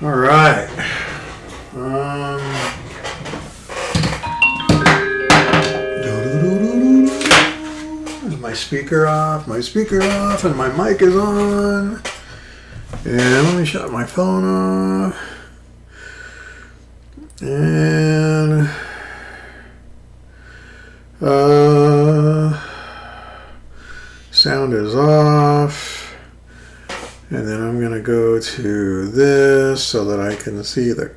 All right. Is my speaker off? My speaker off, and my mic is on. And let me shut my phone off. And sound is off. And then I'm going to go to this so that I can see the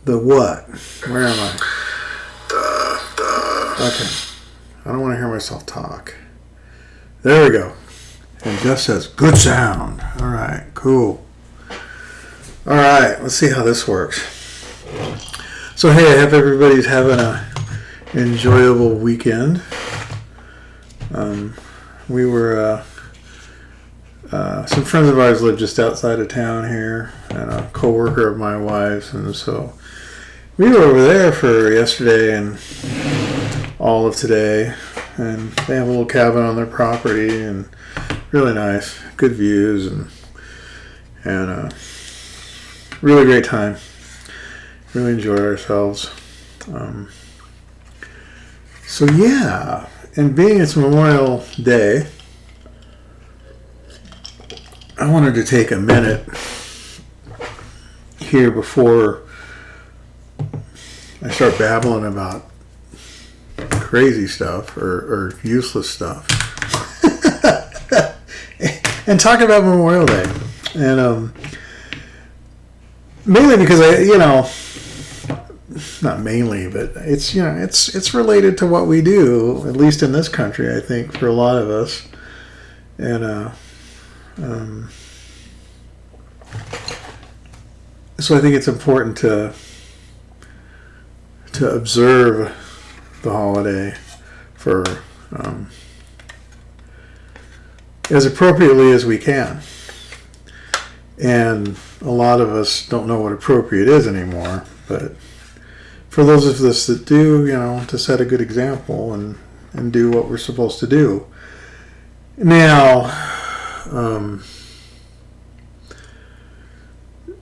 what? Where am I? Okay. I don't want to hear myself talk. There we go. And Jeff says, good sound. All right, cool. All right, let's see how this works. So, hey, I hope everybody's having an enjoyable weekend. We were, some friends of ours live just outside of town here, and a co-worker of my wife's, and so we were over there for yesterday and all of today, and they have a little cabin on their property, and really nice, good views, and really great time. Really enjoyed ourselves. So yeah. And being it's Memorial Day, I wanted to take a minute here before I start babbling about crazy stuff or useless stuff and talk about Memorial Day. And mainly because not mainly, but it's it's related to what we do, at least in this country, I think, for a lot of us. And so I think it's important to observe the holiday for as appropriately as we can. And a lot of us don't know what appropriate is anymore, but for those of us that do, to set a good example and do what we're supposed to do. Now,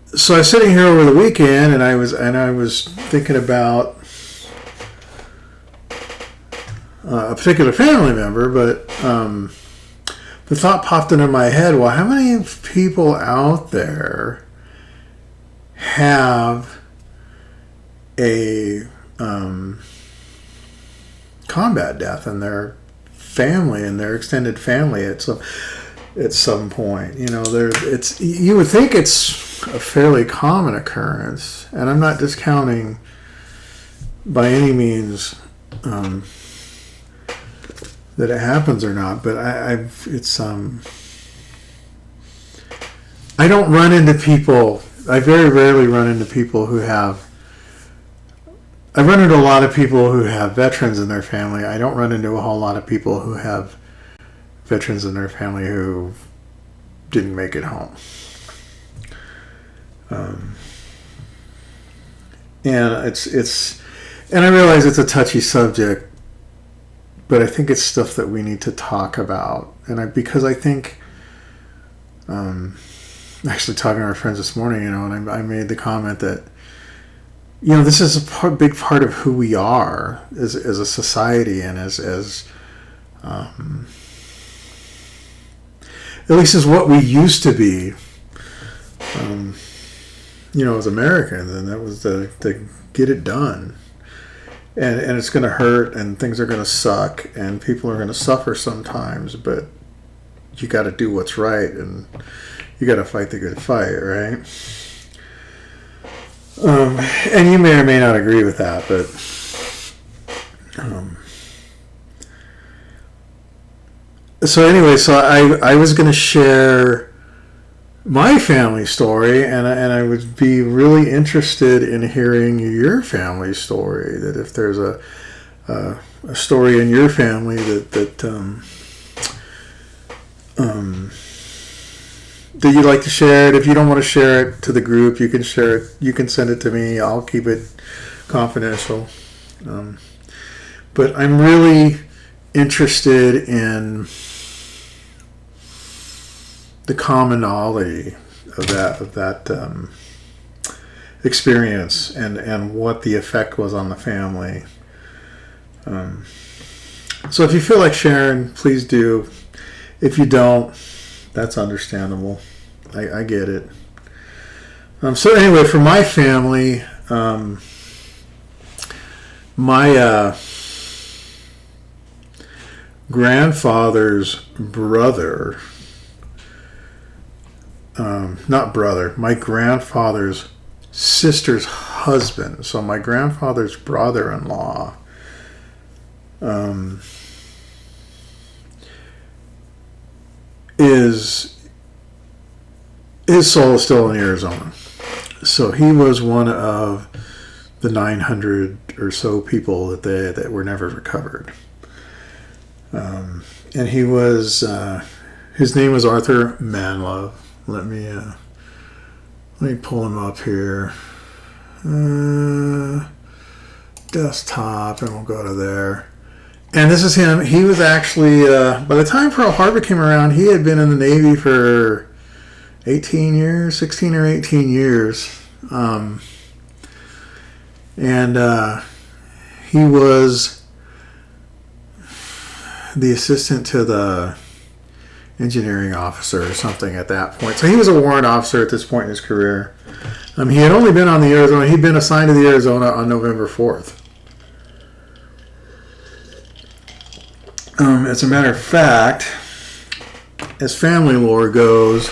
so I was sitting here over the weekend, and I was thinking about a particular family member, but the thought popped into my head: well, how many people out there have a combat death in their family, in their extended family at some point? You would think it's a fairly common occurrence, and I'm not discounting by any means that it happens or not, but I don't run into people. I very rarely run into people who have. I've run into a lot of people who have veterans in their family. I don't run into a whole lot of people who have veterans in their family who didn't make it home. And and I realize it's a touchy subject, but I think it's stuff that we need to talk about. Because I think, actually talking to our friends this morning, and I made the comment that, this is a big part of who we are as a society, and as at least as what we used to be, as Americans, and that was to get it done. And it's going to hurt, and things are going to suck, and people are going to suffer sometimes, but you got to do what's right, and you got to fight the good fight, right? And you may or may not agree with that, but so anyway, so I was going to share my family story, and I would be really interested in hearing your family story. That if there's a story in your family that you'd like to share it. If you don't want to share it to the group, you can share it. You can send it to me. I'll keep it confidential. But I'm really interested in the commonality of that experience and what the effect was on the family. So if you feel like sharing, please do. If you don't, that's understandable. I get it. So anyway, for my family, my grandfather's brother, my grandfather's sister's husband, so my grandfather's brother-in-law, his soul is still in Arizona. So he was one of the 900 or so people that were never recovered. And he was, his name was Arthur Manlove. Let me pull him up here. Desktop, and we'll go to there. And this is him. He was actually, by the time Pearl Harbor came around, he had been in the Navy for 16 or 18 years. He was the assistant to the engineering officer or something at that point. So he was a warrant officer at this point in his career. He had only been on the Arizona. He'd been assigned to the Arizona on November 4th. As a matter of fact, as family lore goes,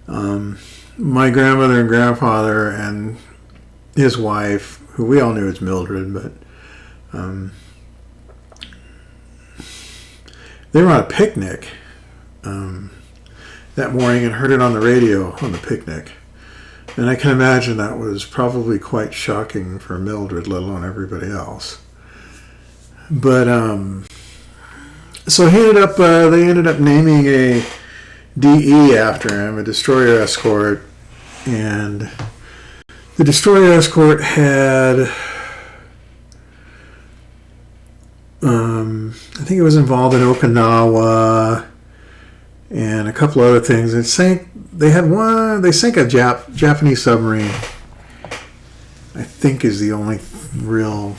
my grandmother and grandfather and his wife, who we all knew as Mildred, but they were on a picnic that morning and heard it on the radio on the picnic. And I can imagine that was probably quite shocking for Mildred, let alone everybody else. But so they ended up naming a DE after him, a destroyer escort, and the destroyer escort had, I think it was involved in Okinawa and a couple other things. They sank a Japanese submarine. I think is the only real,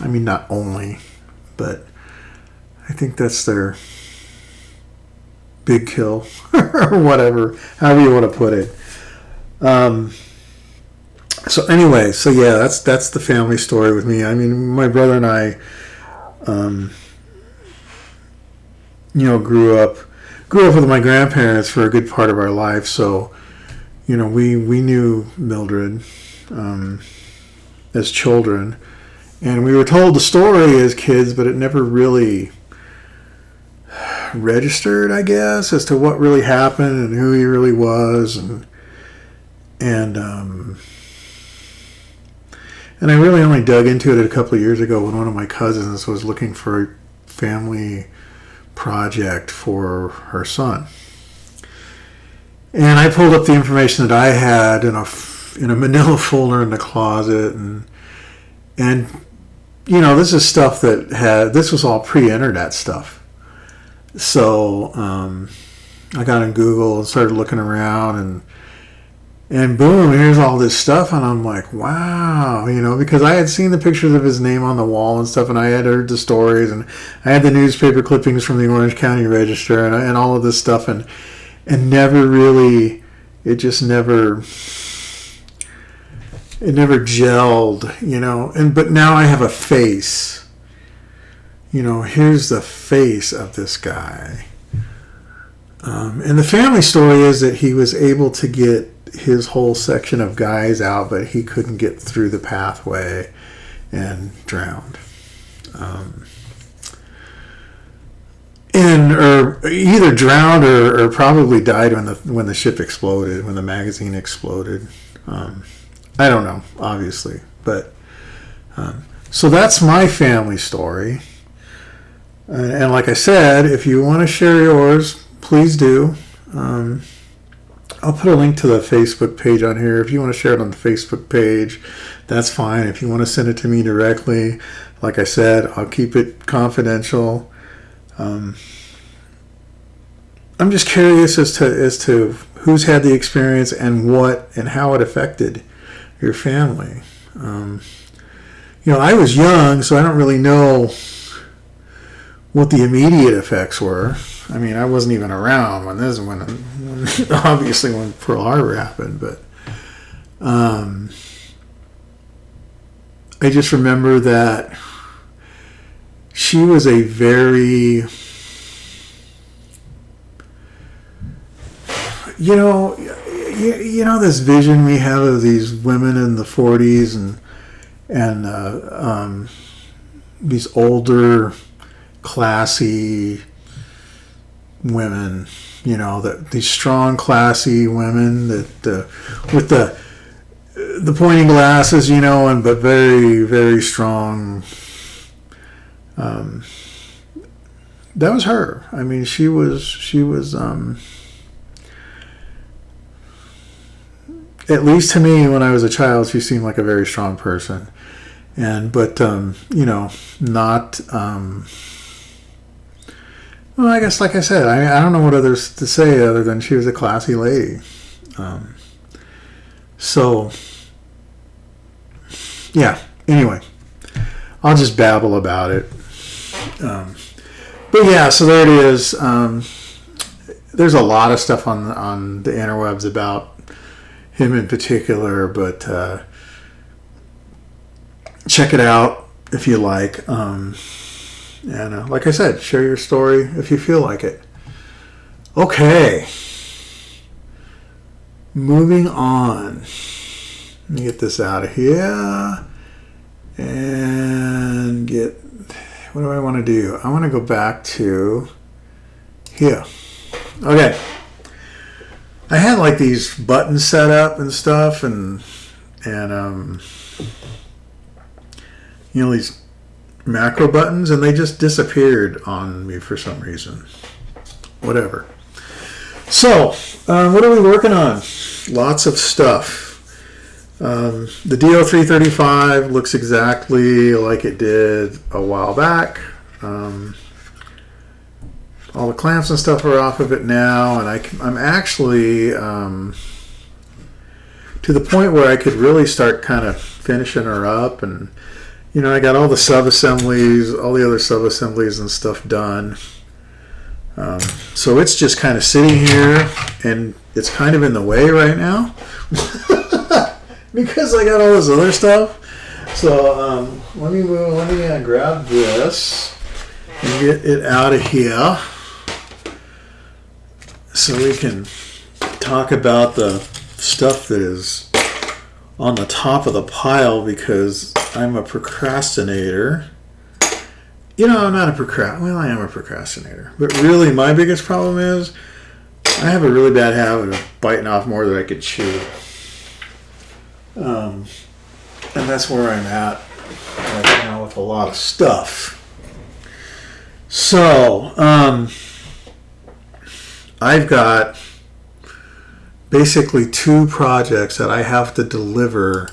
not only, but I think that's their big kill or whatever, however you want to put it. So anyway, that's the family story with me. My brother and I, grew up with my grandparents for a good part of our life. So, we knew Mildred as children, and we were told the story as kids, but it never really registered, I guess, as to what really happened and who he really was, and I really only dug into it a couple of years ago when one of my cousins was looking for a family project for her son, and I pulled up the information that I had in a manila folder in the closet, and this is stuff this was all pre-internet stuff. So I got in Google and started looking around, and boom, here's all this stuff, and I'm like, wow, because I had seen the pictures of his name on the wall and stuff, and I had heard the stories, and I had the newspaper clippings from the Orange County Register and all of this stuff, and never really, it never gelled, but now I have a face. Here's the face of this guy. And the family story is that he was able to get his whole section of guys out, but he couldn't get through the pathway and drowned. Or either drowned or probably died when the ship exploded, when the magazine exploded. I don't know, obviously. But so that's my family story. And like I said, if you want to share yours, please do. I'll put a link to the Facebook page on here. If you want to share it on the Facebook page, that's fine. If you want to send it to me directly, like I said, I'll keep it confidential. I'm just curious as to who's had the experience and what and how it affected your family. I was young, so I don't really know what the immediate effects were. I mean, I wasn't even around when obviously when Pearl Harbor happened, but I just remember that she was a very, this vision we have of these women in the 40s and these older, classy women, that these strong, classy women that with the pointy glasses, but very, very strong. That was her. I mean, she was. At least to me, when I was a child, she seemed like a very strong person, but not. Well, I guess, like I said, I don't know what others to say other than she was a classy lady. So, yeah. Anyway, I'll just babble about it. But yeah, so there it is. There's a lot of stuff on the interwebs about him in particular, but check it out if you like. And like I said, share your story if you feel like it. Okay. Moving on. Let me get this out of here. And what do I want to do? I want to go back to here. Okay. I had like these buttons set up and stuff and these macro buttons, and they just disappeared on me for some reason. Whatever. So, what are we working on? Lots of stuff. The DO335 looks exactly like it did a while back. All the clamps and stuff are off of it now, and I'm actually to the point where I could really start kind of finishing her up, and I got all the sub-assemblies, all the other sub-assemblies and stuff done. So it's just kind of sitting here, and it's kind of in the way right now because I got all this other stuff. So let me grab this and get it out of here so we can talk about the stuff that is on the top of the pile, because I'm a procrastinator. I'm not a well, I am a procrastinator. But really, my biggest problem is I have a really bad habit of biting off more than I could chew. And that's where I'm at right now with a lot of stuff. So, I've got basically 2 projects that I have to deliver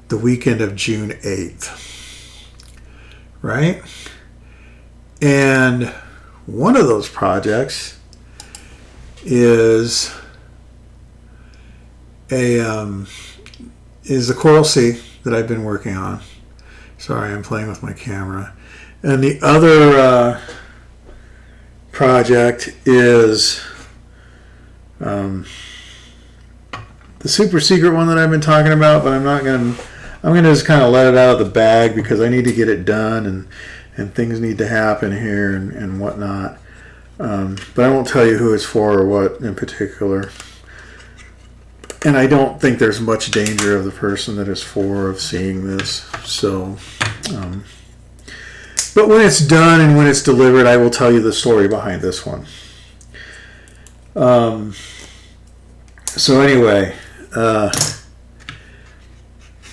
the weekend of June 8th. Right? And one of those projects is the Coral Sea that I've been working on. Sorry, I'm playing with my camera. And the other project is the super secret one that I've been talking about, but I'm going to just kind of let it out of the bag because I need to get it done, and things need to happen here and whatnot. But I won't tell you who it's for or what in particular. And I don't think there's much danger of the person that it's for of seeing this. So, but when it's done and when it's delivered, I will tell you the story behind this one. So anyway,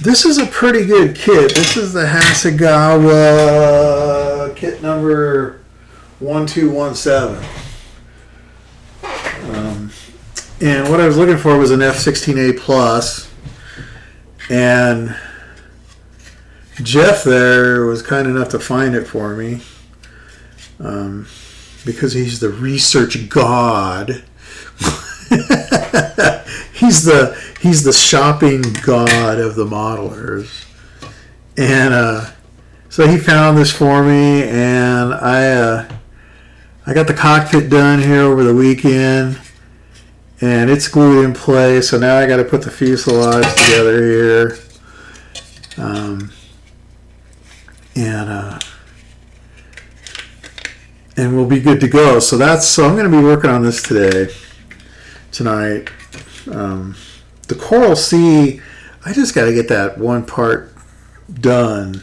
this is a pretty good kit. This is the Hasegawa kit number 1217. And what I was looking for was an F16A Plus, and Jeff there was kind enough to find it for me. because he's the research god. he's the shopping god of the modelers. And so he found this for me, and I got the cockpit done here over the weekend, and it's glued in place. So now I got to put the fuselage together here, and we'll be good to go. So I'm going to be working on this tonight. The Coral Sea, I just got to get that one part done.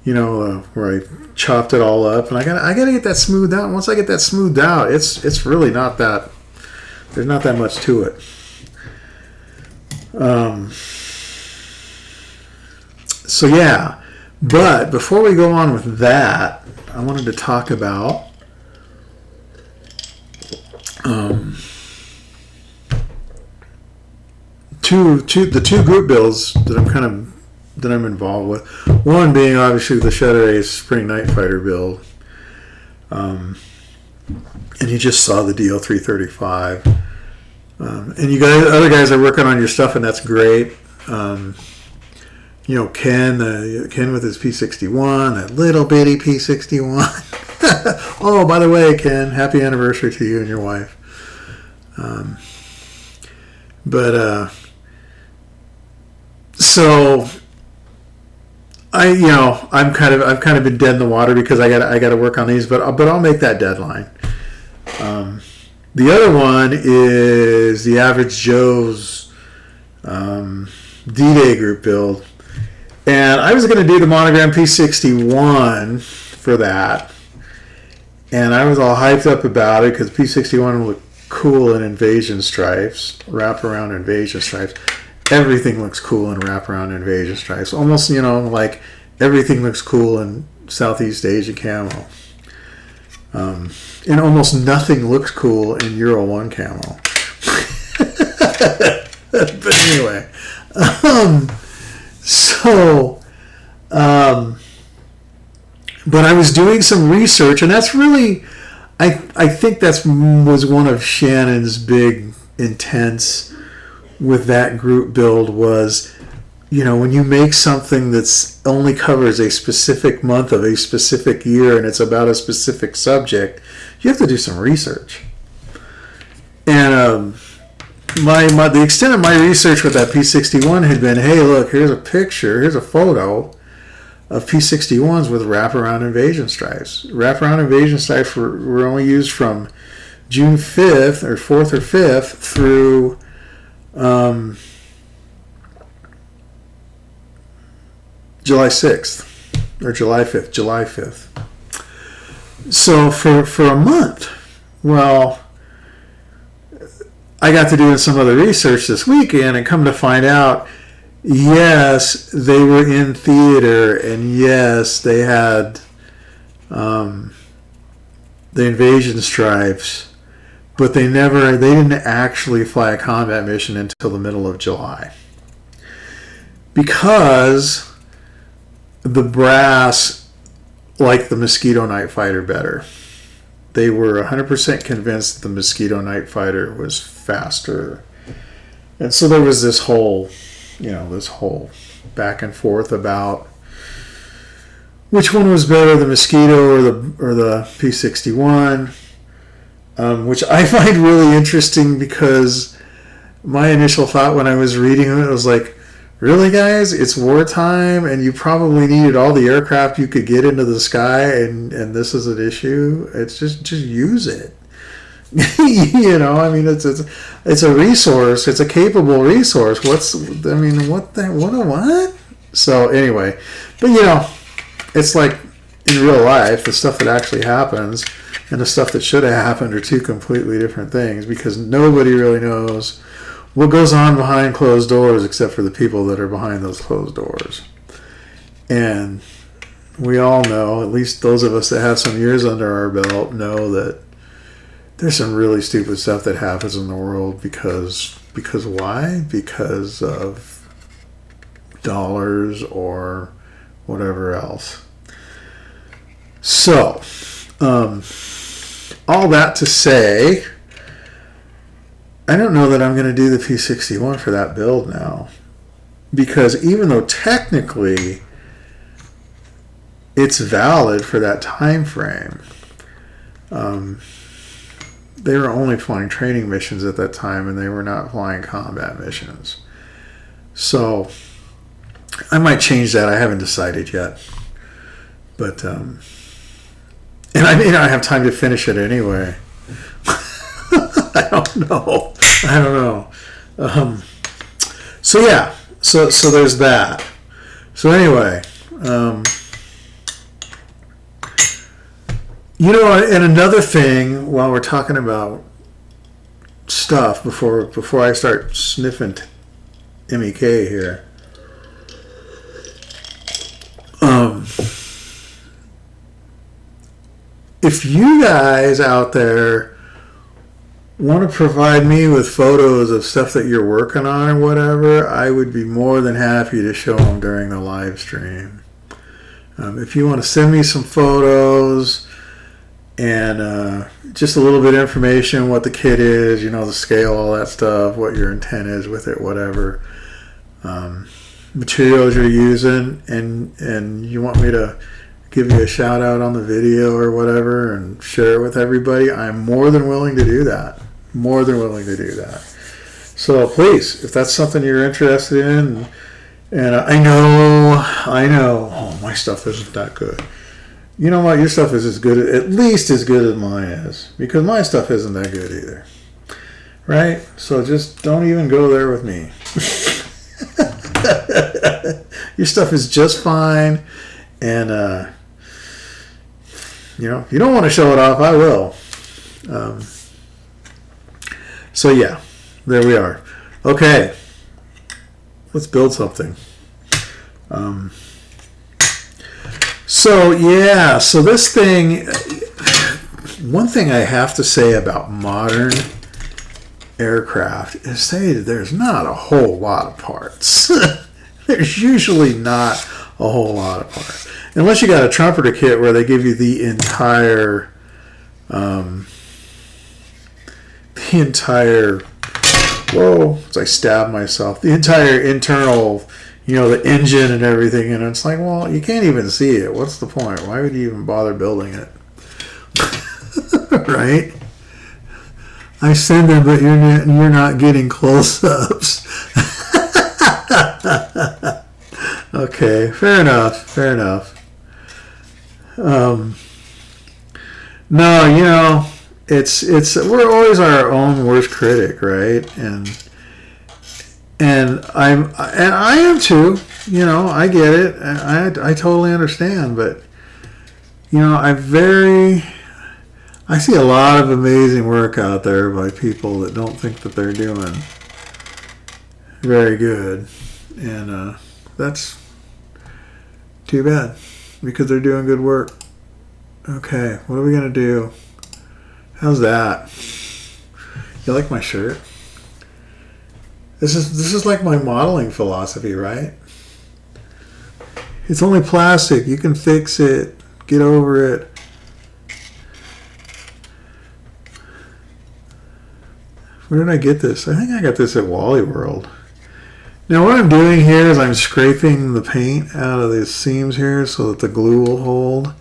Where I chopped it all up, and I gotta get that smoothed out. And once I get that smoothed out, it's really not that. There's not that much to it. So yeah, but before we go on with that, I wanted to talk about the two group builds that I'm involved with. One being obviously the ShutterAce Spring Night Fighter build, and you just saw the DL335, and you guys, other guys are working on your stuff, and that's great. Ken with his P61, that little bitty P61. Oh, by the way, Ken, happy anniversary to you and your wife. So I've kind of been dead in the water because I got to work on these, but I'll make that deadline. The other one is the Average Joe's D-Day group build, and I was going to do the Monogram P61 for that, and I was all hyped up about it because P61 looked cool in invasion stripes, wraparound invasion stripes. Everything looks cool in wraparound invasion stripes. Almost, like everything looks cool in Southeast Asia camo. And almost nothing looks cool in Euro 1 camo. But anyway. But I was doing some research, and that's really, I think that was one of Shannon's big intents with that group build was, when you make something that's only covers a specific month of a specific year and it's about a specific subject, you have to do some research. And the extent of my research with that P61 had been, hey, look, here's a photo of P61s with wraparound invasion stripes. Wraparound invasion stripes were only used from June 5th or 4th or 5th through July 6th or July 5th. So for a month. Well, I got to do some other research this weekend and come to find out, yes, they were in theater, and yes, they had the invasion stripes, but they didn't actually fly a combat mission until the middle of July. Because the brass liked the Mosquito Night Fighter better. They were 100% convinced the Mosquito Night Fighter was faster. And so there was this whole back and forth about which one was better, the Mosquito or the P61. Which I find really interesting because my initial thought when I was reading it was like, really, guys? It's wartime, and you probably needed all the aircraft you could get into the sky, and this is an issue. It's just use it. I mean, it's a resource. It's a capable resource. What? So anyway, but it's like in real life, the stuff that actually happens and the stuff that should have happened are two completely different things, because nobody really knows what goes on behind closed doors except for the people that are behind those closed doors. And we all know, at least those of us that have some years under our belt, know that there's some really stupid stuff that happens in the world because why? Because of dollars or whatever else. So, all that to say, I don't know that I'm going to do the P61 for that build now. Because even though technically it's valid for that time frame, they were only flying training missions at that time, and they were not flying combat missions. So I might change that. I haven't decided yet. But, and I may not have time to finish it anyway. I don't know. So yeah, so there's that. So anyway, you know, and another thing, while we're talking about stuff, before I start sniffing MEK here, if you guys out there want to provide me with photos of stuff that you're working on or whatever, I would be more than happy to show them during the live stream. If you want to send me some photos and just a little bit of information, what the kit is, you know, the scale, all that stuff, what your intent is with it, whatever, materials you're using, and you want me to give you a shout out on the video or whatever and share it with everybody, I'm more than willing to do that. More than willing to do that. So please, if that's something you're interested in, and I know, oh, my stuff isn't that good. You know what? Your stuff is as good, at least as good as mine is, because my stuff isn't that good either. Right? So just don't even go there with me. Your stuff is just fine, and you know, if you don't want to show it off, I will. So yeah, there we are. Okay, let's build something. So yeah, so this thing, one thing I have to say about modern aircraft is there's not a whole lot of parts. There's usually not a whole lot of parts. Unless you got a trumpeter kit where they give you the entire, whoa, as I stabbed myself, the entire internal, you know, the engine and everything, and it's like, well, you can't even see it. What's the point? Why would you even bother building it? Right? I send them, but you're not getting close-ups. Okay, fair enough. No, you know, it's we're always our own worst critic, right? And I am too. You know, I get it. I totally understand, but you know, I see a lot of amazing work out there by people that don't think that they're doing very good, and that's too bad, because they're doing good work. Okay, what are we gonna do? How's that? You like my shirt? This is like my modeling philosophy, right? It's only plastic. You can fix it. Get over it. Where did I get this? I think I got this at Wally World. Now what I'm doing here is I'm scraping the paint out of these seams here so that the glue will hold.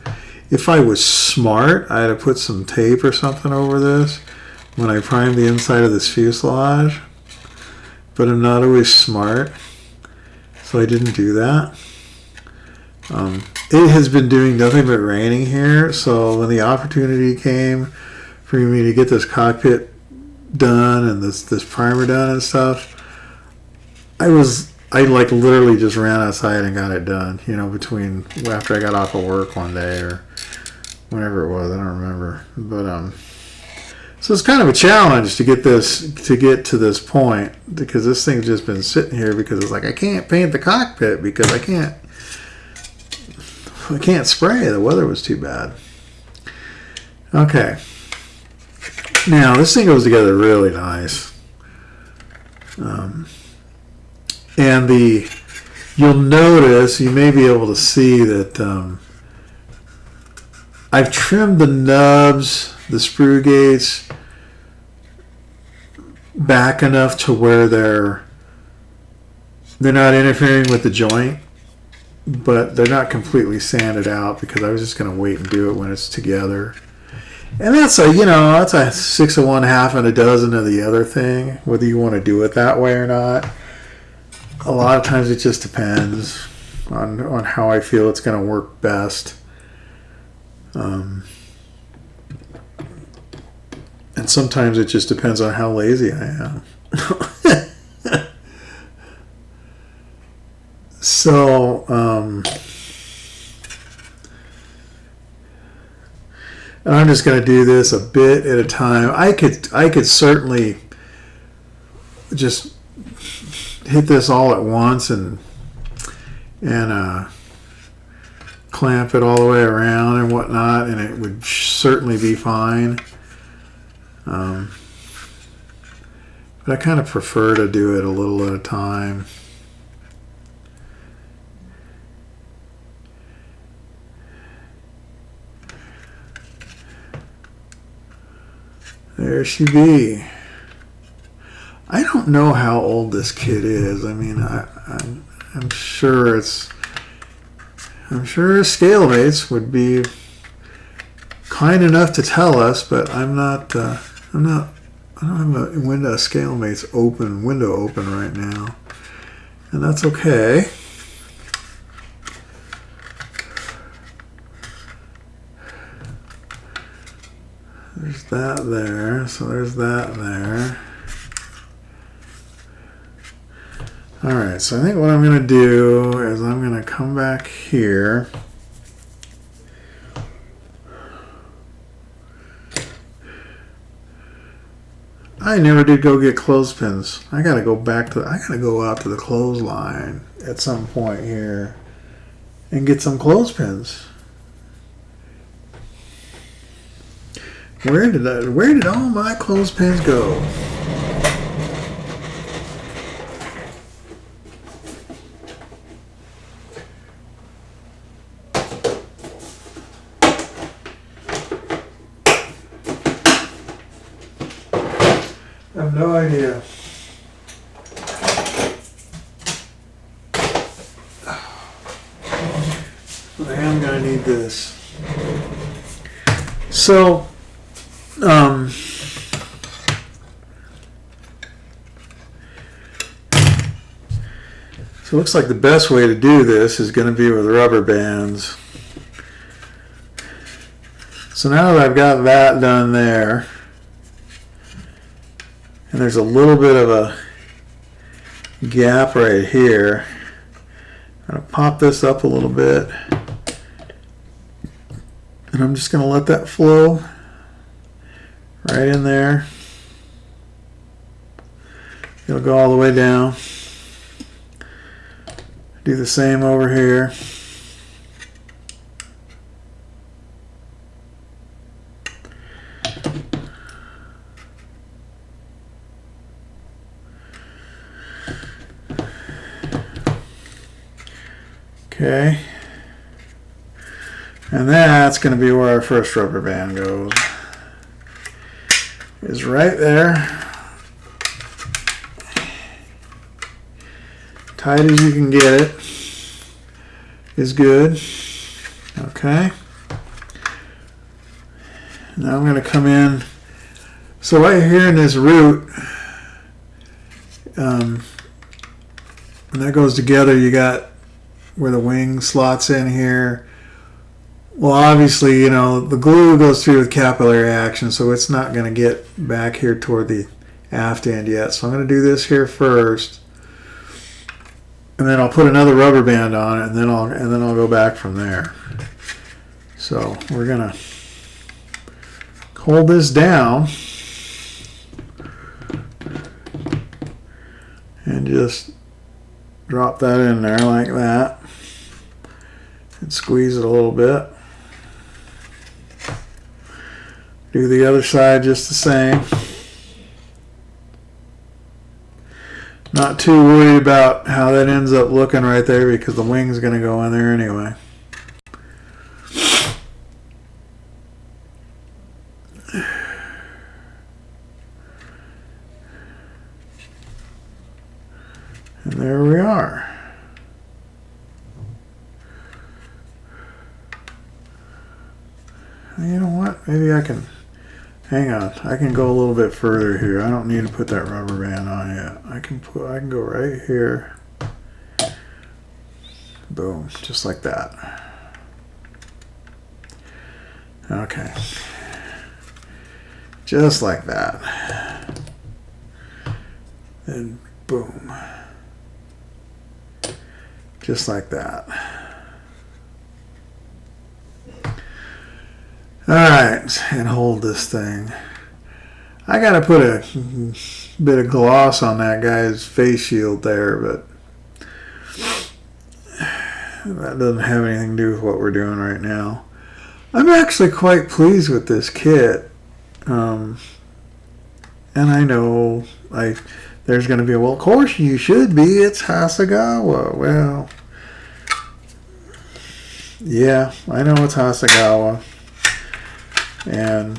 If I was smart, I'd have put some tape or something over this when I primed the inside of this fuselage. But I'm not always smart, so I didn't do that. It has been doing nothing but raining here, so when the opportunity came for me to get this cockpit done and this primer done and stuff, I like literally just ran outside and got it done, you know, between after I got off of work one day or whenever it was, I don't remember. But so it's kind of a challenge to get to this point, because this thing's just been sitting here because it's like I can't paint the cockpit because I can't spray. The weather was too bad. Okay. Now this thing goes together really nice. And you'll notice, you may be able to see that I've trimmed the nubs, the sprue gates, back enough to where they're not interfering with the joint, but they're not completely sanded out because I was just going to wait and do it when it's together. And that's a 6 of one, half and a dozen of the other thing, whether you want to do it that way or not. A lot of times it just depends on how I feel it's going to work best. And sometimes it just depends on how lazy I am. So, and I'm just going to do this a bit at a time. I could certainly just hit this all at once and clamp it all the way around and whatnot, and it would certainly be fine. But I kind of prefer to do it a little at a time. There she be. I don't know how old this kid is. I mean, I'm sure scale mates would be kind enough to tell us, but I don't have a scale mates window open right now, and that's okay. There's that there, so there's that there. Alright, so I think what I'm going to do is I'm going to come back here. I never did go get clothespins. I gotta go out to the clothesline at some point here and get some clothespins. Where did all my clothespins go? I have no idea. But I am going to need this. So, so it looks like the best way to do this is going to be with rubber bands. So now that I've got that done there, and there's a little bit of a gap right here, I'm going to pop this up a little bit, and I'm just going to let that flow right in there. It'll go all the way down. Do the same over here. Okay. And that's going to be where our first rubber band goes. Is right there. Tight as you can get it is good. Okay. Now I'm going to come in. So right here in this root, and that goes together, you got where the wing slots in here. Well, obviously, the glue goes through with capillary action, so it's not going to get back here toward the aft end yet. So I'm going to do this here first, and then I'll put another rubber band on it, and then I'll go back from there. So we're going to hold this down and just drop that in there like that and squeeze it a little bit. Do the other side just the same. Not too worried about how that ends up looking right there because the wing's going to go in there anyway. And there we are. You know what? Maybe I can, hang on. I can go a little bit further here. I don't need to put that rubber band on yet. I can go right here. Boom, just like that. Okay. Just like that. And boom. Just like that. Alright, and hold this thing. I gotta put a bit of gloss on that guy's face shield there, but that doesn't have anything to do with what we're doing right now. I'm actually quite pleased with this kit. And I know there's going to be well, of course you should be. It's Hasegawa. Well, yeah, I know it's Hasegawa. And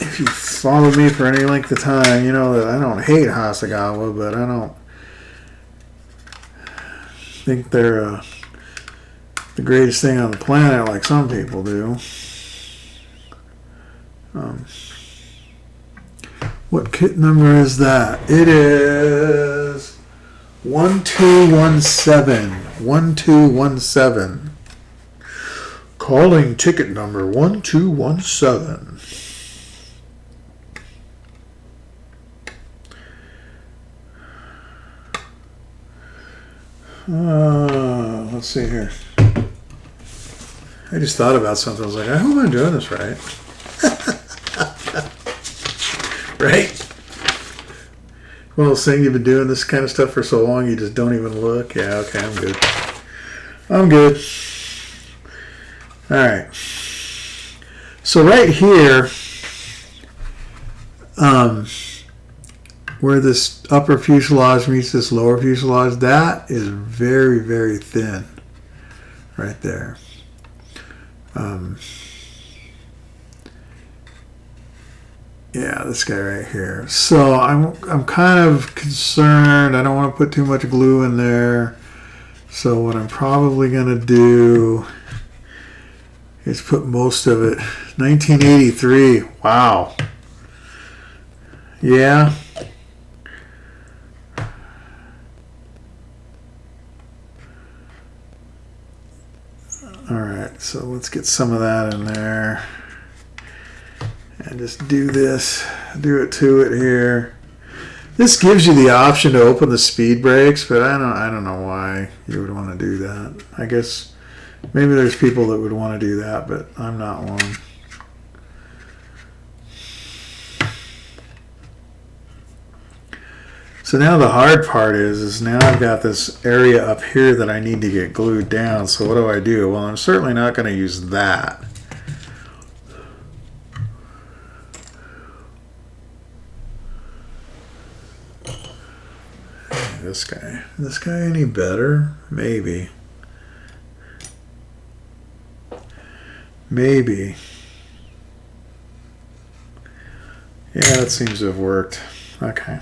if you followed me for any length of time, you know that I don't hate Hasegawa, but I don't think they're the greatest thing on the planet like some people do. What kit number is that? It is 1217. 1217. Calling ticket number 1217. Let's see here. I just thought about something. I was like, I hope I'm doing this right. Right? One of those things, you've been doing this kind of stuff for so long, you just don't even look. Yeah, okay, I'm good. I'm good. All right. So right here, where this upper fuselage meets this lower fuselage, that is very, very thin right there. Yeah, this guy right here. So I'm kind of concerned. I don't want to put too much glue in there. So what I'm probably going to do is put most of it. 1983. Wow. Yeah. All right, so let's get some of that in there. And just do this, do it to it here. This gives you the option to open the speed brakes, but I don't know why you would want to do that. I guess maybe there's people that would want to do that, but I'm not one. So now the hard part is now I've got this area up here that I need to get glued down. So what do? Well, I'm certainly not going to use that. This guy any better? Maybe. Yeah, that seems to have worked. Okay.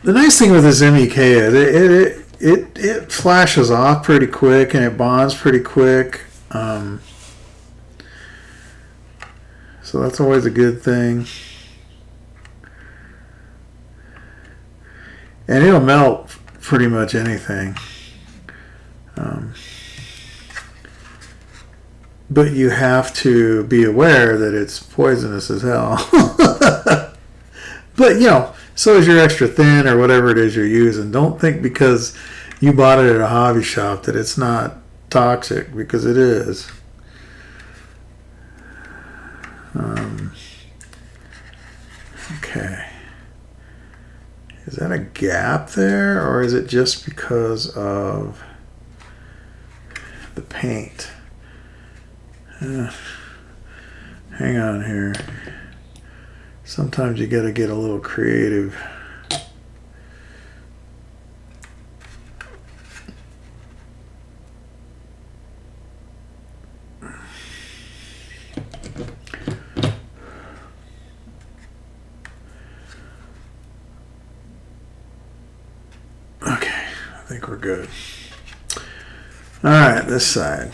The nice thing with this MEK is it flashes off pretty quick and it bonds pretty quick. So that's always a good thing. And it'll melt pretty much anything. But you have to be aware that it's poisonous as hell. But, so is your extra thin or whatever it is you're using. Don't think because you bought it at a hobby shop that it's not toxic, because it is. Okay. Is that a gap there, or is it just because of the paint? Hang on here. Sometimes you got to get a little creative. think we're good. All right, this side.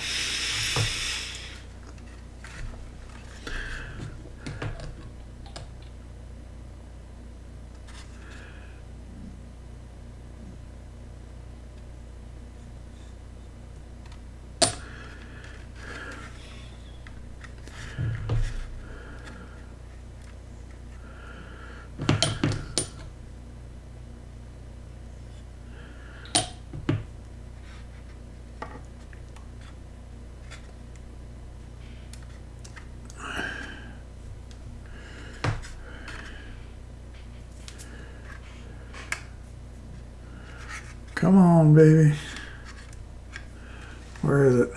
Come on, baby. Where is it?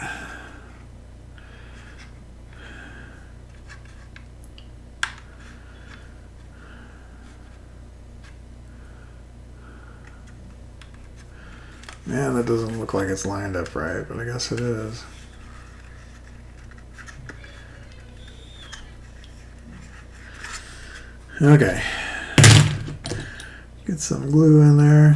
Man, that doesn't look like it's lined up right, but I guess it is. Okay. Get some glue in there.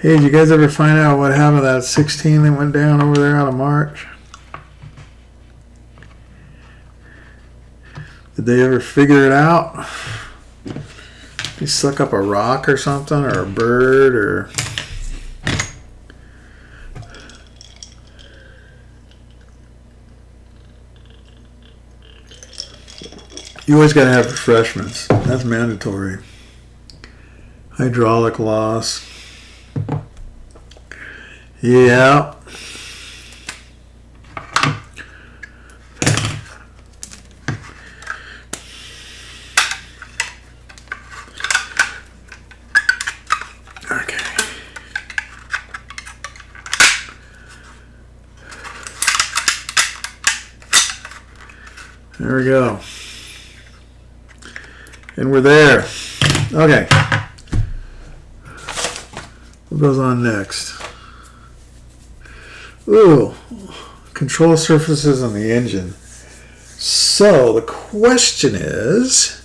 Hey, did you guys ever find out what happened to that 16 that went down over there out of March? Did they ever figure it out? You suck up a rock or something, or a bird, or... You always got to have refreshments. That's mandatory. Hydraulic loss. Yeah. Okay. There we go. And we're there. Okay. What goes on next? Ooh, control surfaces on the engine. So the question is,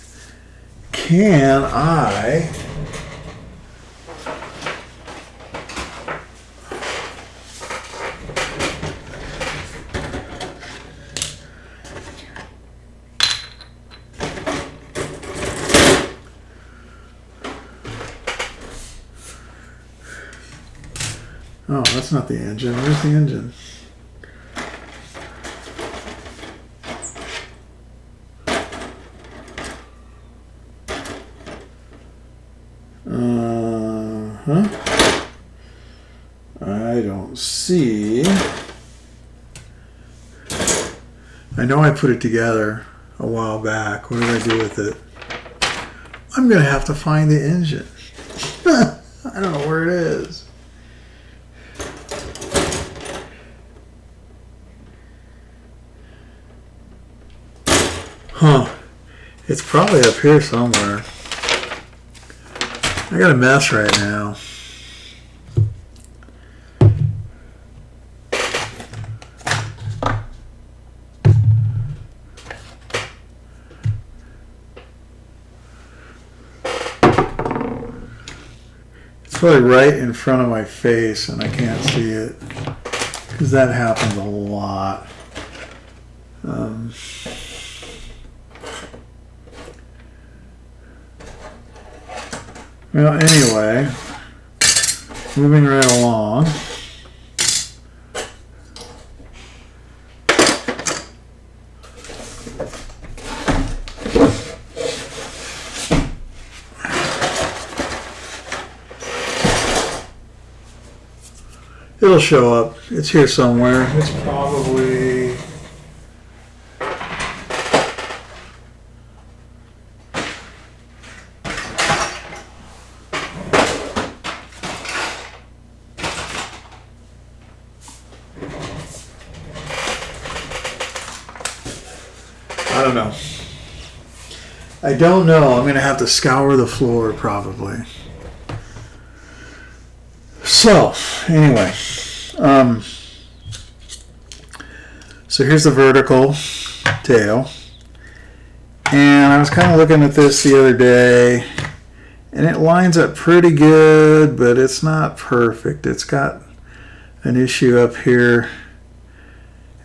can I Oh, that's not the engine. Where's the engine? I don't see. I know I put it together a while back. What did I do with it? I'm going to have to find the engine. I don't know where it is. Huh. It's probably up here somewhere. I got a mess right now. It's probably right in front of my face and I can't see it. Because that happens a lot. Well, anyway, moving right along. It'll show up. It's here somewhere. It's probably... I don't know. I don't know. I'm going to have to scour the floor probably. So, anyway. So here's the vertical tail. And I was kind of looking at this the other day. And it lines up pretty good, but it's not perfect. It's got an issue up here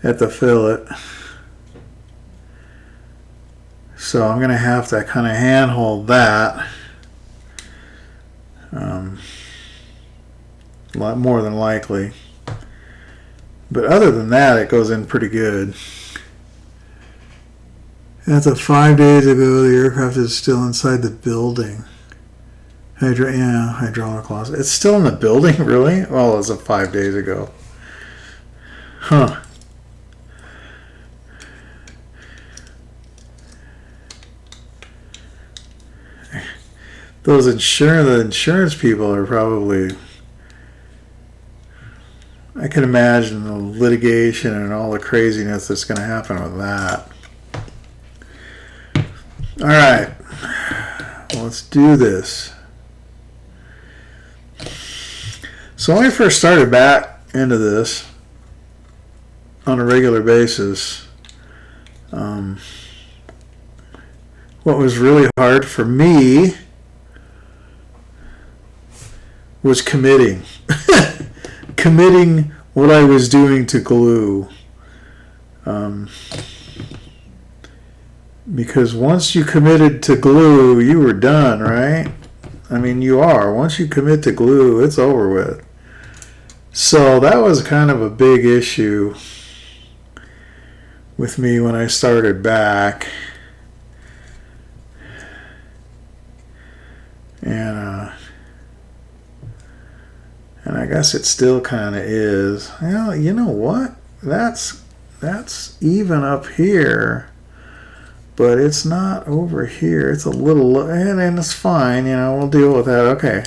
at the fillet. So I'm going to have to kind of handhold that. A lot more than likely. But other than that, it goes in pretty good. That's a 5 days ago. The aircraft is still inside the building. Hydraulic loss. It's still in the building, really? Well, it's a 5 days ago. Huh. The insurance people are probably, I can imagine the litigation and all the craziness that's going to happen with that. All right, well, let's do this. So when I first started back into this on a regular basis, what was really hard for me was committing what I was doing to glue, because once you committed to glue, you were done, right? I mean, you are. Once you commit to glue, it's over with. So that was kind of a big issue with me when I started back. And I guess it still kind of is. Well, you know what? That's even up here, but it's not over here. It's a little, and it's fine. You know, we'll deal with that. Okay,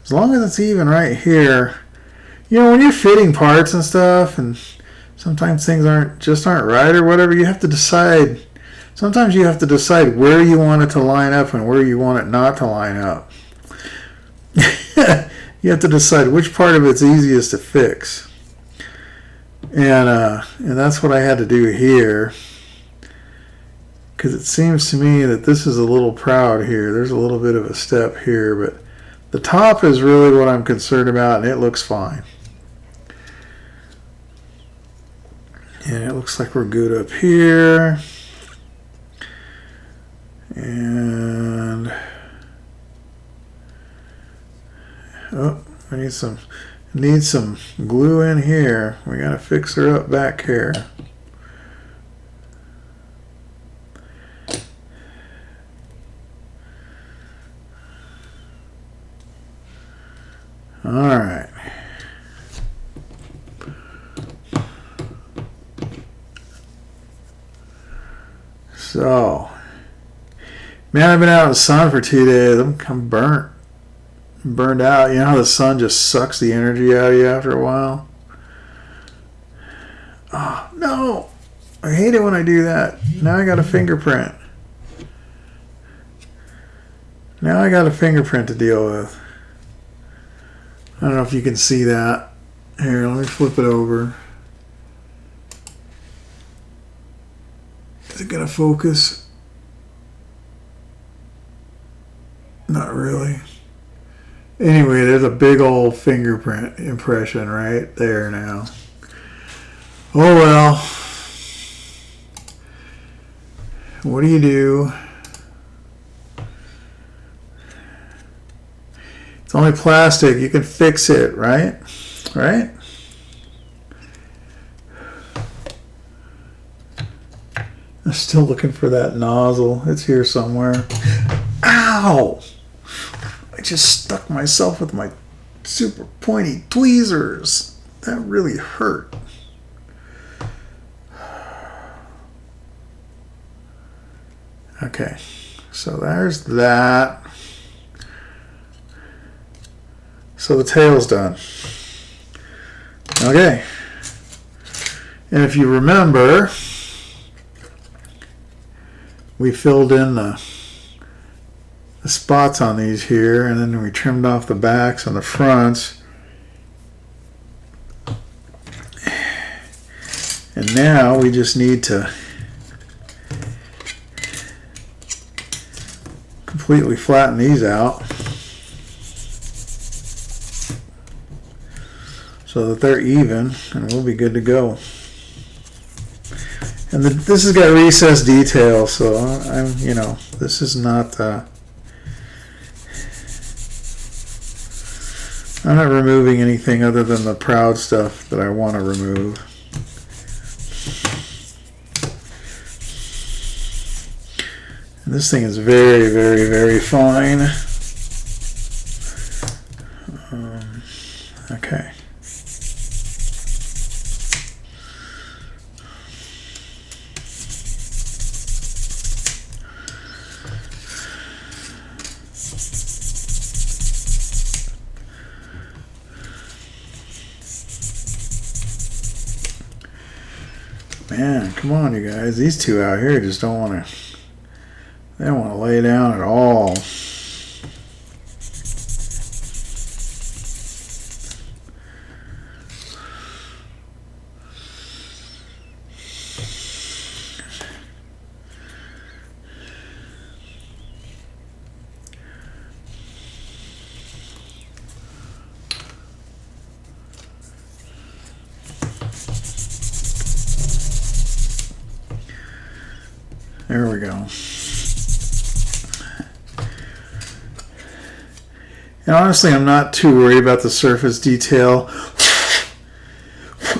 as long as it's even right here. You know, when you're fitting parts and stuff, and sometimes things aren't right or whatever, you have to decide. Sometimes you have to decide where you want it to line up and where you want it not to line up. You have to decide which part of it's easiest to fix. And that's what I had to do here. Because it seems to me that this is a little proud here. There's a little bit of a step here, but the top is really what I'm concerned about, and it looks fine. And it looks like we're good up here. And oh, I need some glue in here. We gotta fix her up back here. All right. So, man, I've been out in the sun for 2 days. I'm burned out. You know how the sun just sucks the energy out of you after a while? Oh, no. I hate it when I do that. Now I got a fingerprint. To deal with. I don't know if you can see that. Here, let me flip it over. Is it going to focus? Not really. Anyway, there's a big old fingerprint impression right there now. Oh well. What do you do? It's only plastic. You can fix it, right? Right? I'm still looking for that nozzle. It's here somewhere. Ow! I just stuck myself with my super pointy tweezers. That really hurt. Okay, so there's that. So the tail's done. Okay. And if you remember, we filled in the spots on these here, and then we trimmed off the backs and the fronts. And now we just need to completely flatten these out. so that they're even, and we'll be good to go. And this has got recessed detail, so this is not. I'm not removing anything other than the proud stuff that I want to remove. And this thing is very, very, very fine. Okay. Man, come on, you guys. These two out here just don't want to. They don't want to lay down at all. There we go. And honestly, I'm not too worried about the surface detail,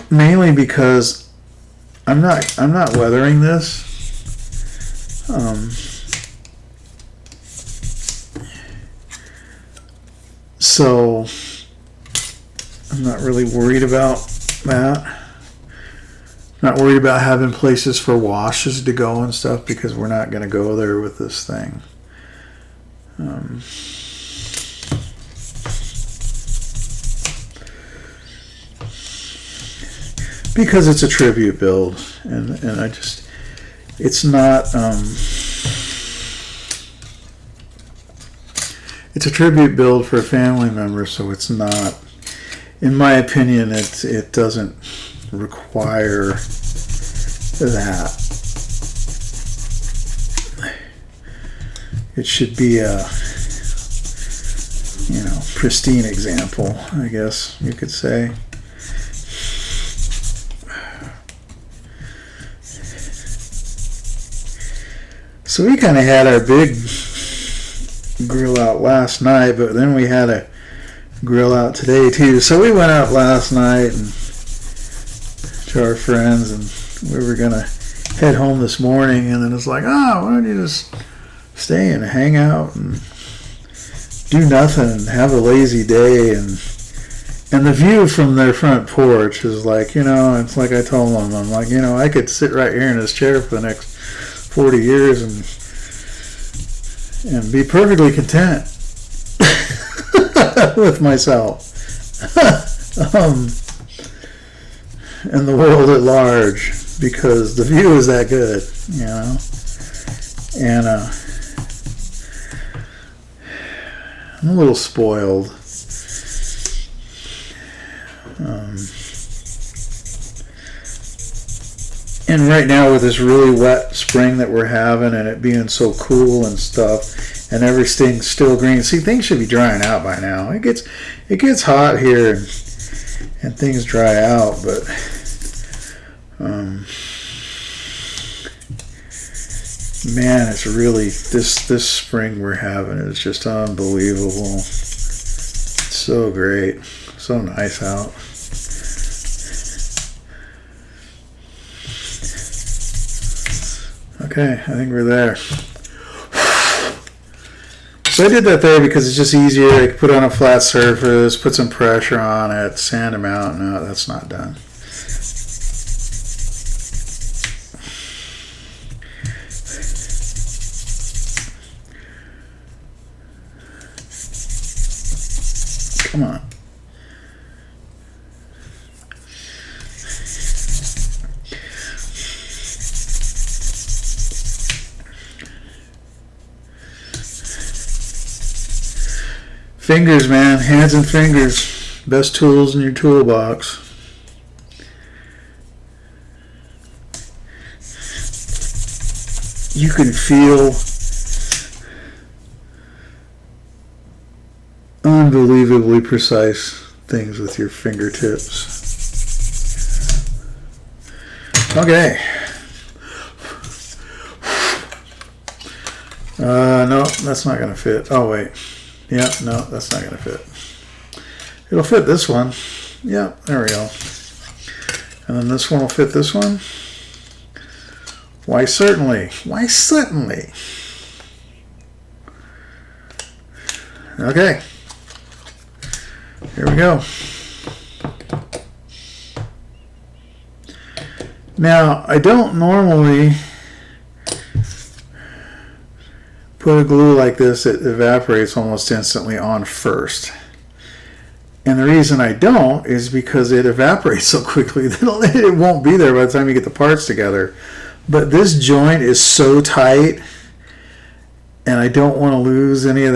mainly because I'm not weathering this. So I'm not really worried about that. Not worried about having places for washes to go and stuff, because we're not going to go there with this thing. Because it's a tribute build, and I just, it's not, it's a tribute build for a family member, so it's not, in my opinion, it doesn't require that. It should be a, pristine example, I guess you could say. So we kind of had our big grill out last night, but then we had a grill out today too. So we went out last night and to our friends, and we were gonna head home this morning, and then it's like, why don't you just stay and hang out and do nothing and have a lazy day, and the view from their front porch is like, it's like I told them, I'm like, I could sit right here in this chair for the next 40 years and be perfectly content with myself and the world at large, because the view is that good, and I'm a little spoiled. And right now, with this really wet spring that we're having, and it being so cool and stuff, and everything's still green. See, things should be drying out by now. It gets hot here, and things dry out, but man, it's really this spring we're having is just unbelievable. It's so great, so nice out. Okay, I think we're there. So I did that there because it's just easier. I could put it on a flat surface, put some pressure on it, sand them out. No, that's not done. Come on. Fingers, man. Hands and fingers. Best tools in your toolbox. You can feel unbelievably precise things with your fingertips. Okay. No, that's not going to fit. Oh, wait. Yeah, no, that's not going to fit. It'll fit this one. Yeah, there we go. And then this one will fit this one. Why, certainly. Why, certainly. Okay. Here we go. Now, I don't normally put a glue like this, it evaporates almost instantly on first. And the reason I don't is because it evaporates so quickly that it won't be there by the time you get the parts together. But this joint is so tight, and I don't want to lose any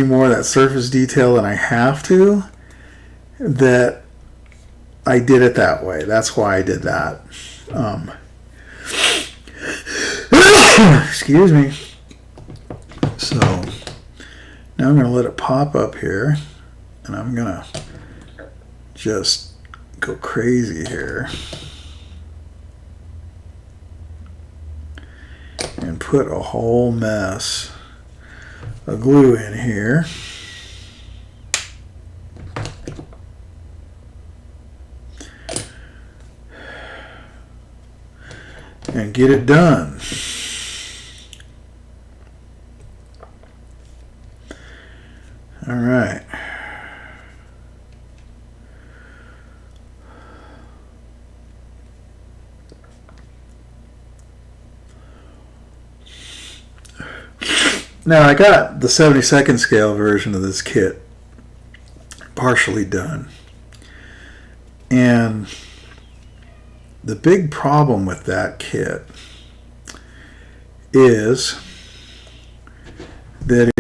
more of that surface detail than I have to, that I did it that way. That's why I did that. Excuse me. So now I'm going to let it pop up here, and I'm going to just go crazy here and put a whole mess of glue in here. And get it done. All right. Now I got the 72nd scale version of this kit partially done. And the big problem with that kit is that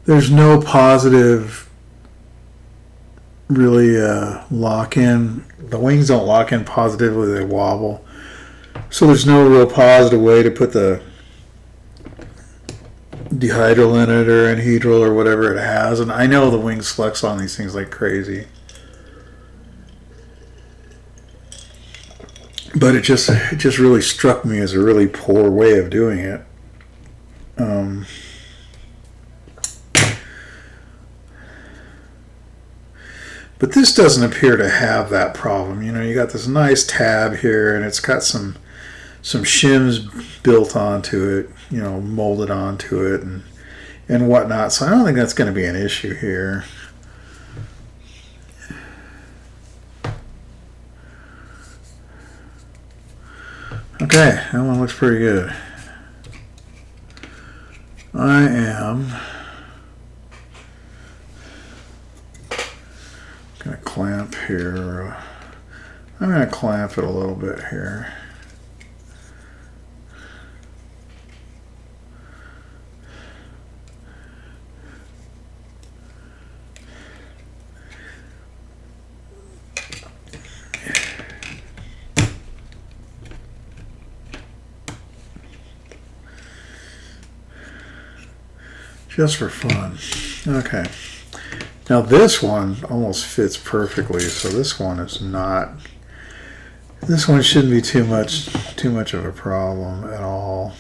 there's no positive really lock-in. The wings don't lock in positively, they wobble. So there's no real positive way to put the dihedral in it or anhedral or whatever it has. And I know the wings flex on these things like crazy. But it just really struck me as a really poor way of doing it. But this doesn't appear to have that problem. You know, you got this nice tab here, and it's got some shims built onto it, you know, molded onto it and whatnot. So I don't think that's going to be an issue here. Okay, that one looks pretty good. I am going to clamp here. I'm going to clamp it a little bit here. Just for fun. Okay. Now this one almost fits perfectly, so this one is not. This one shouldn't be too much of a problem at all.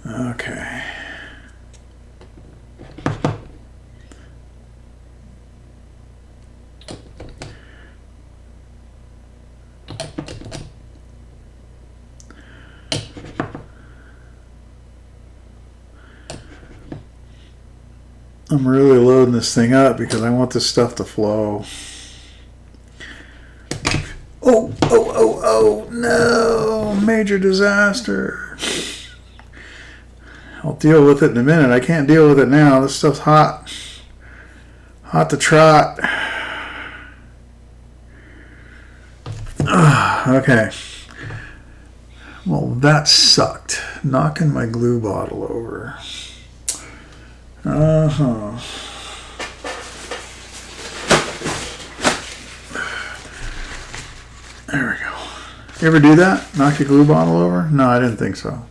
Okay. I'm really loading this thing up because I want this stuff to flow. Oh, no, major disaster. I'll deal with it in a minute. I can't deal with it now. This stuff's hot. Hot to trot. Okay. Well, that sucked. Knocking my glue bottle over. Uh-huh. There we go. You ever do that? Knock your glue bottle over? No, I didn't think so.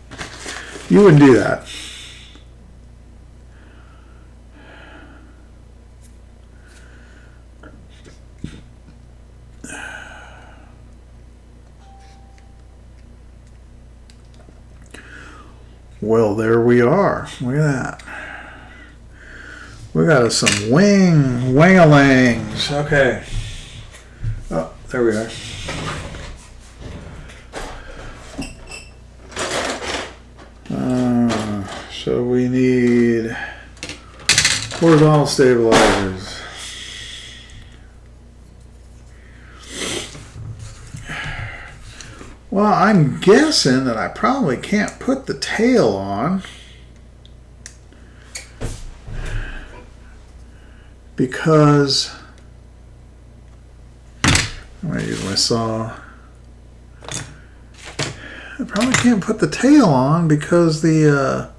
You wouldn't do that. Well, there we are. Look at that. We got some wing-a-langs. Okay. Oh, there we are. So we need horizontal stabilizers. Well, I'm guessing that I probably can't put the tail on because I'm going to use my saw. I probably can't put the tail on because the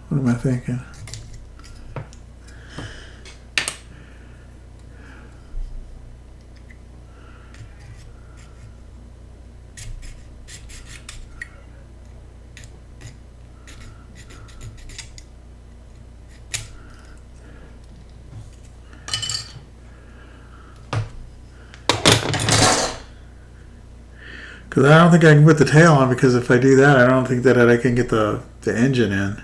what am I thinking? Because I don't think I can put the tail on, because if I do that, I don't think that I can get the engine in.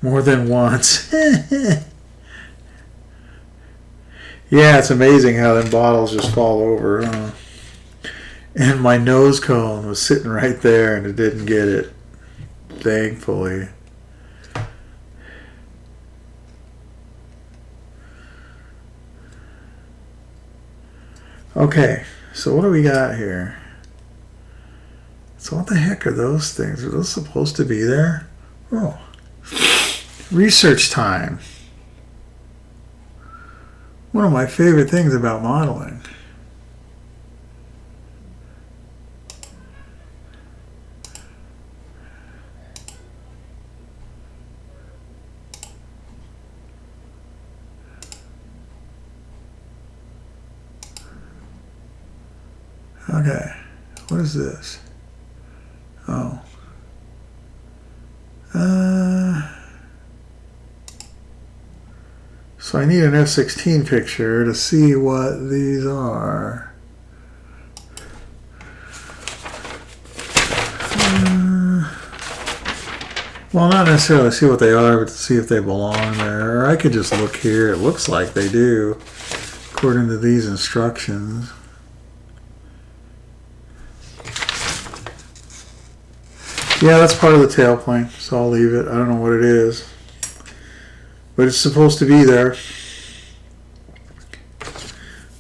More than once. Yeah, it's amazing how them bottles just fall over. And my nose cone was sitting right there and it didn't get it. Thankfully. Okay, so what do we got here? So what the heck are those things? Are those supposed to be there? Oh. Research time. One of my favorite things about modeling. Okay, what is this? Oh. So I need an F-16 picture to see what these are. Well, not necessarily see what they are, but to see if they belong there. Or I could just look here. It looks like they do, according to these instructions. Yeah, that's part of the tailplane, so I'll leave it. I don't know what it is. But it's supposed to be there.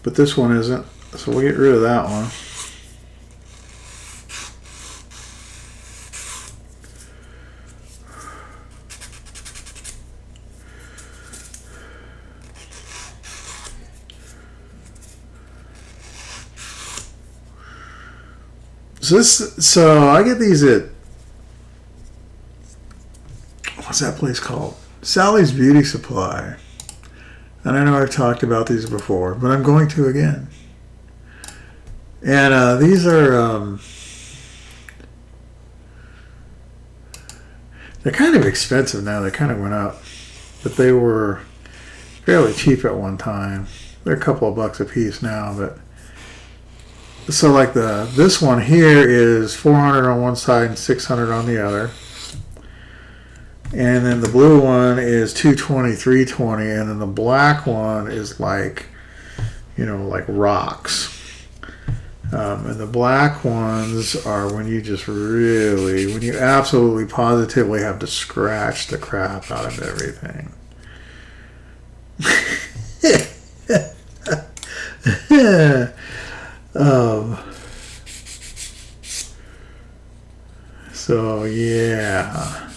But this one isn't. So we'll get rid of that one. So I get these at, what's that place called? Sally's Beauty Supply. And I know I've talked about these before, but I'm going to again. And these are, they're kind of expensive now. They kind of went up. But they were fairly cheap at one time. They're a couple of bucks a piece now, but. So like this one here is 400 on one side and 600 on the other. And then the blue one is 220, 320, and then the black one is like, you know, like rocks. And the black ones are when you just really, when you absolutely positively have to scratch the crap out of everything. So yeah.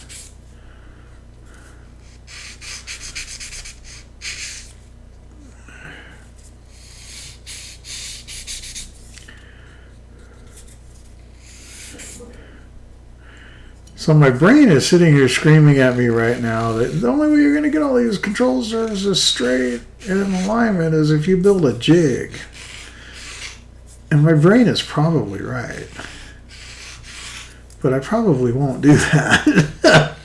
So my brain is sitting here screaming at me right now that the only way you're going to get all these control surfaces straight and in alignment is if you build a jig. And my brain is probably right. But I probably won't do that.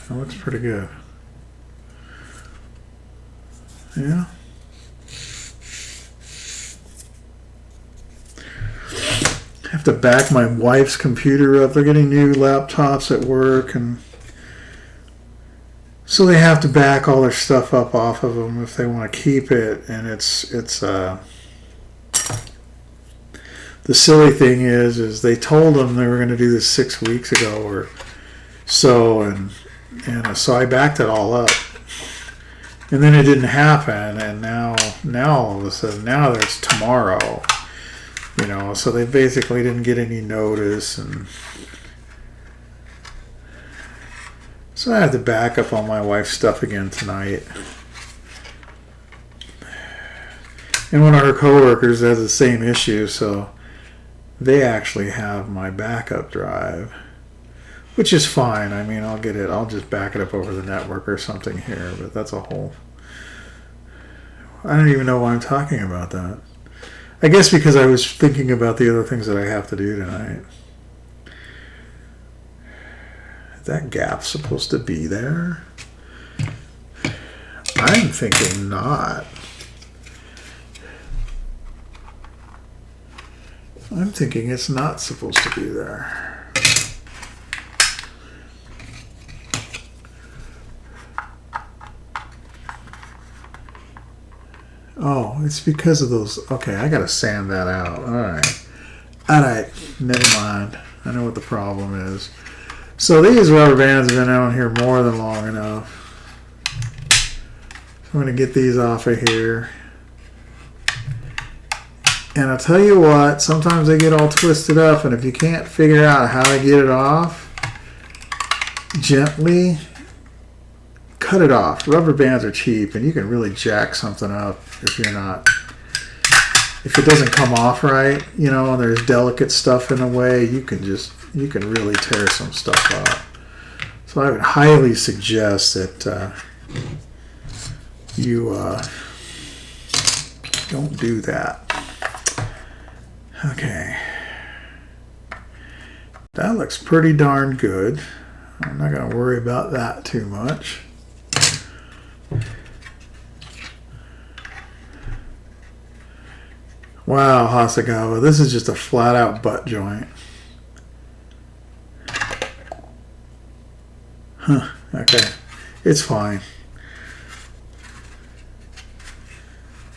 That looks pretty good. Yeah. I have to back my wife's computer up. They're getting new laptops at work, and so they have to back all their stuff up off of them if they want to keep it. And it's the silly thing is they told them they were going to do this 6 weeks ago or so, and so I backed it all up, and then it didn't happen, and now all of a sudden now there's tomorrow, so they basically didn't get any notice, and so I had to back up all my wife's stuff again tonight. And one of her coworkers has the same issue, so they actually have my backup drive, which is fine. I mean, I'll get it. I'll just back it up over the network or something here, but that's a whole... I don't even know why I'm talking about that. I guess because I was thinking about the other things that I have to do tonight. Is that gap supposed to be there? I'm thinking not. I'm thinking it's not supposed to be there. Oh, it's because of those. Okay, I gotta sand that out. Alright, never mind. I know what the problem is. So these rubber bands have been out here more than long enough. So I'm gonna get these off of here. And I'll tell you what, sometimes they get all twisted up, and if you can't figure out how to get it off, gently cut it off. Rubber bands are cheap, and you can really jack something up if it doesn't come off right, and there's delicate stuff in the way, you can really tear some stuff up. So I would highly suggest that you don't do that. Okay. That looks pretty darn good. I'm not going to worry about that too much. Wow, Hasagawa, this is just a flat-out butt joint. Huh, okay. It's fine.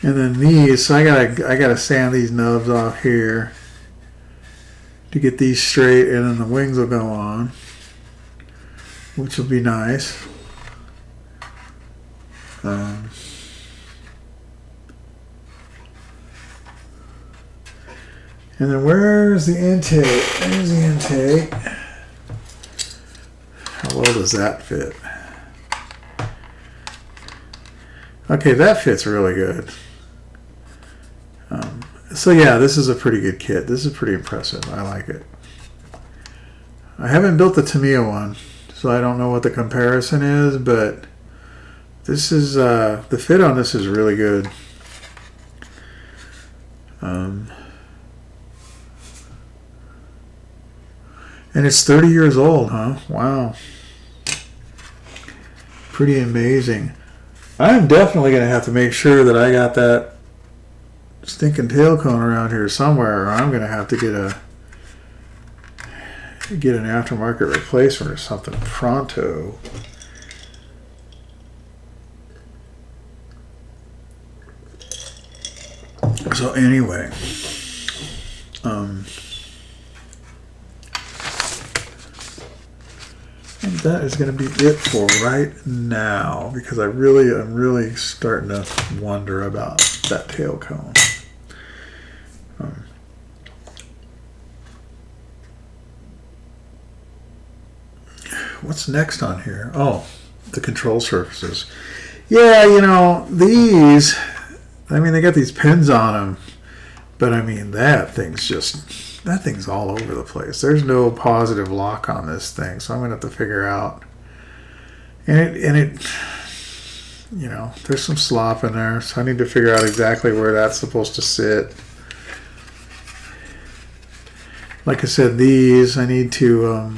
And then these, so I gotta sand these nubs off here to get these straight, and then the wings will go on, which will be nice. And then where's the intake? There's the intake. How well does that fit? Okay, that fits really good. So yeah, this is a pretty good kit. This is pretty impressive. I like it. I haven't built the Tamiya one, so I don't know what the comparison is, but this is the fit on this is really good. And it's 30 years old, huh? Wow. Pretty amazing. I'm definitely going to have to make sure that I got that stinking tail cone around here somewhere, or I'm going to have to get get an aftermarket replacement or something pronto. So anyway, and that is going to be it for right now, because I'm really starting to wonder about that tail cone. What's next on here? Oh, the control surfaces. Yeah, these, they got these pins on them, but that thing's all over the place. There's no positive lock on this thing, so I'm going to have to figure out. And it there's some slop in there, so I need to figure out exactly where that's supposed to sit. Like I said, these, I need to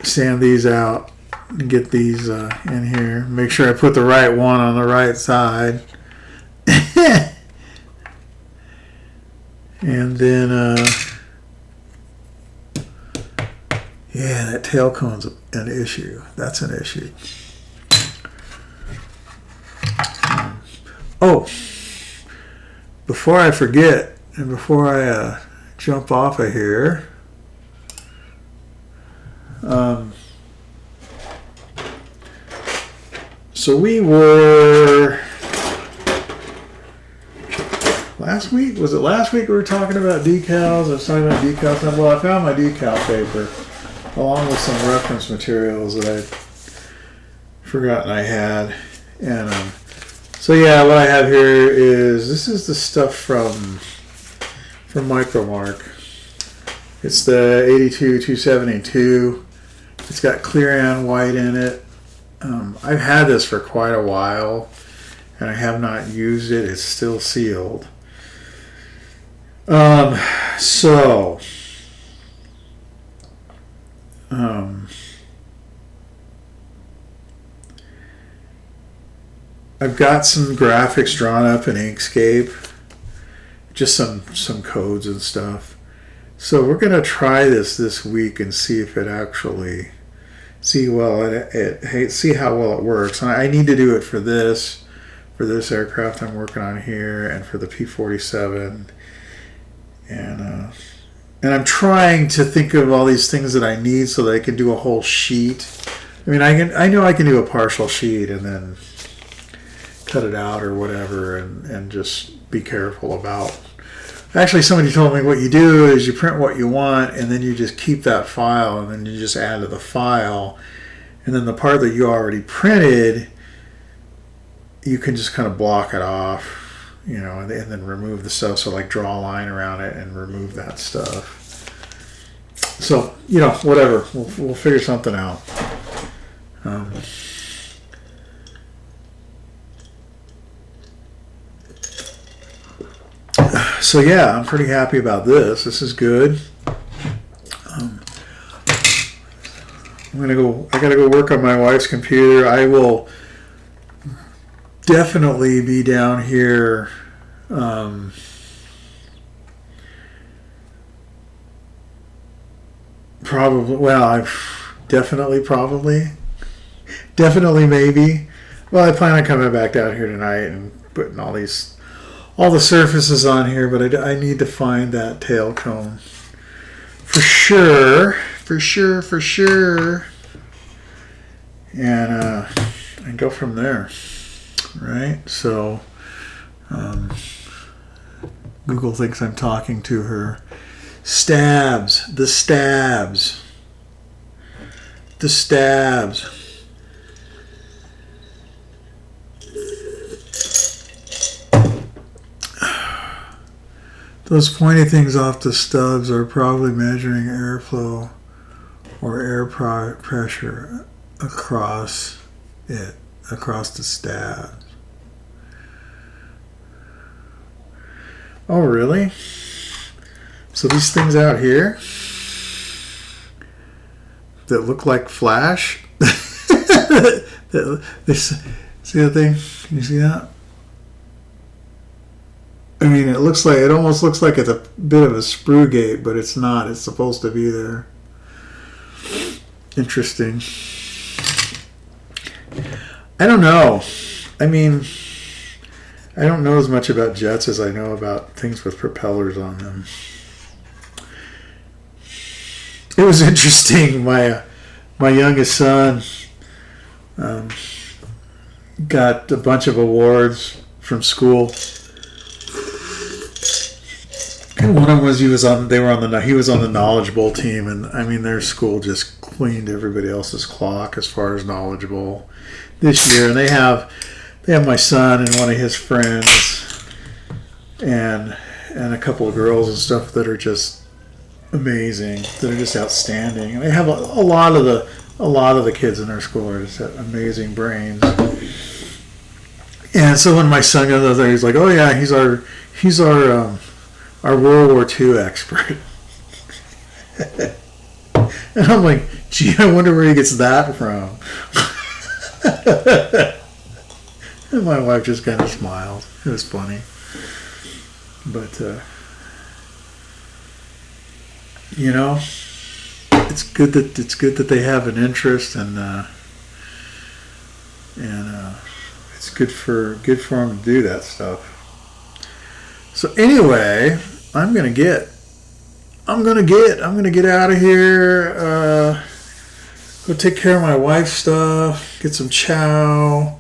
sand these out and get these in here. Make sure I put the right one on the right side. And then, yeah, that tail cone's an issue. That's an issue. Oh, before I forget, and before I jump off of here, so we were last week. Was it last week we were talking about decals? I was talking about decals. Well, I found my decal paper along with some reference materials that I'd forgotten I had. And so yeah, what I have here this is the stuff from Micromark. It's the 82-272. It's got clear and white in it. I've had this for quite a while, and I have not used it. It's still sealed. I've got some graphics drawn up in Inkscape, just some codes and stuff. So we're going to try this week and see if it actually, see how well it works. And I need to do it for this aircraft I'm working on here, and for the P-47. And I'm trying to think of all these things that I need so that I can do a whole sheet. I know I can do a partial sheet and then cut it out or whatever, and just be careful about. Actually, somebody told me what you do is you print what you want, and then you just keep that file, and then you just add to the file, and then the part that you already printed, you can just kind of block it off, and then remove the stuff. So like draw a line around it and remove that stuff. So whatever, we'll figure something out. So yeah, I'm pretty happy about this. This is good. I gotta go work on my wife's computer. I will definitely be down here. Definitely maybe. Well, I plan on coming back down here tonight and putting all the surfaces on here, but I need to find that tail cone for sure, and go from there, right? So Google thinks I'm talking to her. The stabs. Those pointy things off the stubs are probably measuring airflow or air pressure across the stabs. Oh, really? So these things out here that look like flash, see that thing? Can you see that? I mean, it almost looks like it's a bit of a sprue gate, but it's not. It's supposed to be there. Interesting. I don't know. I mean, I don't know as much about jets as I know about things with propellers on them. It was interesting. My youngest son got a bunch of awards from school. And one of them was he was on the Knowledge Bowl team, and I mean their school just cleaned everybody else's clock as far as Knowledge Bowl this year. And they have my son and one of his friends and a couple of girls and stuff that are just amazing, that are just outstanding. And they have a lot of the kids in their school are just amazing brains. And so when my son goes there, he's like, "Oh yeah, he's our World War II expert." And I'm like, "Gee, I wonder where he gets that from." And my wife just kind of smiled. It was funny, but you know, it's good that they have an interest, and it's good for them to do that stuff. So anyway, I'm gonna get out of here. Go take care of my wife's stuff. Get some chow.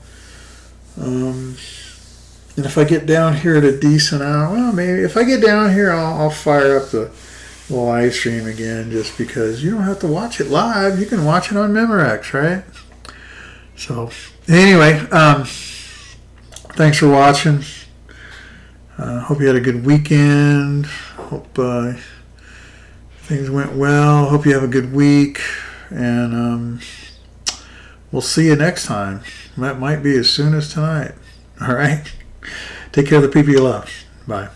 And if I get down here at a decent hour, well, maybe if I get down here, I'll fire up the live stream again, just because you don't have to watch it live. You can watch it on Memorex, right? So anyway, thanks for watching. Hope you had a good weekend. Hope things went well. Hope you have a good week. And we'll see you next time. That might be as soon as tonight. All right? Take care of the people you love. Bye.